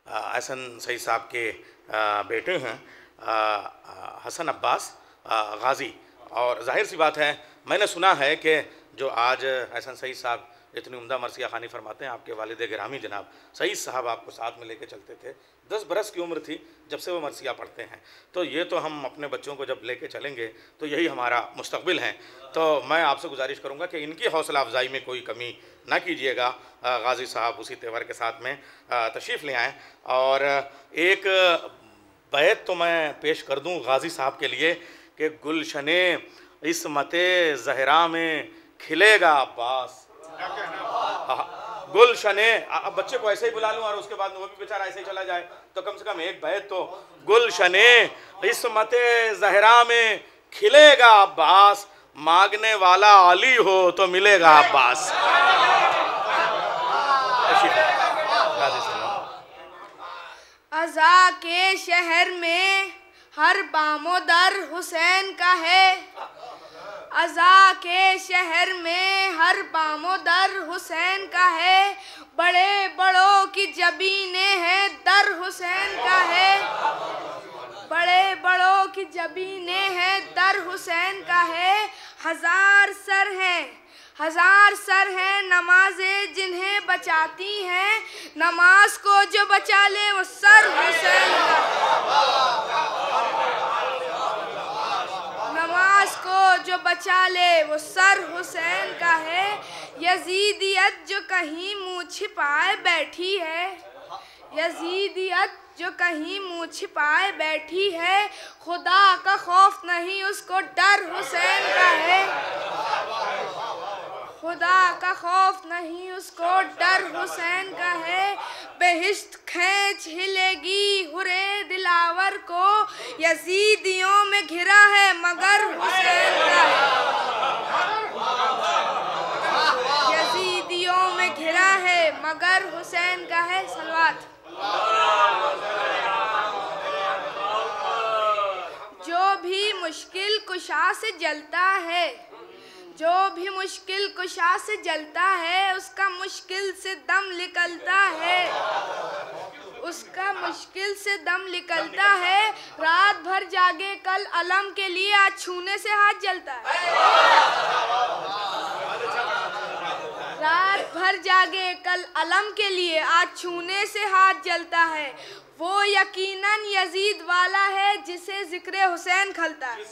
एहसन सईद साहब के बेटे हैं हसन अब्बास गाज़ी। और जाहिर सी बात है, मैंने सुना है कि जो आज एहसन सईद साहब इतनी उम्दा मरसिया खानी फरमाते हैं, आपके वालिद गिरामी जनाब सईद साहब आपको साथ में लेके चलते थे। 10 बरस की उम्र थी जब से वो मरसिया पढ़ते हैं। तो ये तो हम अपने बच्चों को जब लेके चलेंगे तो यही हमारा मुस्तकबिल है। तो मैं आपसे गुजारिश करूँगा कि इनकी हौसला अफजाई में कोई कमी ना कीजिएगा। गाज़ी साहब उसी तेवर के साथ में तशरीफ़ ले आएँ। और एक बैत तो मैं पेश कर दूँ गाज़ी साहब के लिए कि गुलशने इस्मते ज़हरा में खिलेगा अब्बास। गुलशने, अब बच्चे को ऐसे ही बुला लूं और उसके बाद वो भी बेचारा ऐसे ही चला जाए, तो कम से कम एक बैत तो गुलशने इस्मते ज़हरा में खिलेगा अब्बास, मांगने वाला अली हो तो मिलेगा अब्बास। अज़ा के शहर में हर बामो दर हुसैन का है। अज़ा के शहर में हर बामो दर हुसैन का है। बड़े बड़ों की जबीने हैं दर हुसैन का है। बड़े बड़ों की जबीने हैं दर हुसैन का है। हजार सर हैं नमाजें जिन्हें बचाती हैं। नमाज को जो बचा ले वो सर हुसैन का। नमाज को जो बचा ले वो सर हुसैन का है। यजीदियत जो कहीं मुँह छिपाए बैठी है। यजीदियत जो कहीं मुँह छिपाए बैठी है। खुदा का खौफ नहीं उसको डर हुसैन का है। खुदा का खौफ नहीं उसको डर हुसैन का है। बेहिश्त खींच हिलेगी हुरे दिलावर को। यजीदियों में घिरा है मगर हुसैन का है। यजीदियों में घिरा है मगर हुसैन का है। सलवात। जो भी मुश्किल कुशा से जलता है, जो भी मुश्किल कुशा से जलता है, उसका मुश्किल से दम निकलता है। उसका मुश्किल से दम निकलता है। रात भर जागे कल अलम के लिए, आज छूने से हाथ जलता है। रात भर जागे कल अलम के लिए, आज छूने से हाथ जलता है। वो यकीनन यजीद वाला है जिसे जिक्र हुसैन खलता है।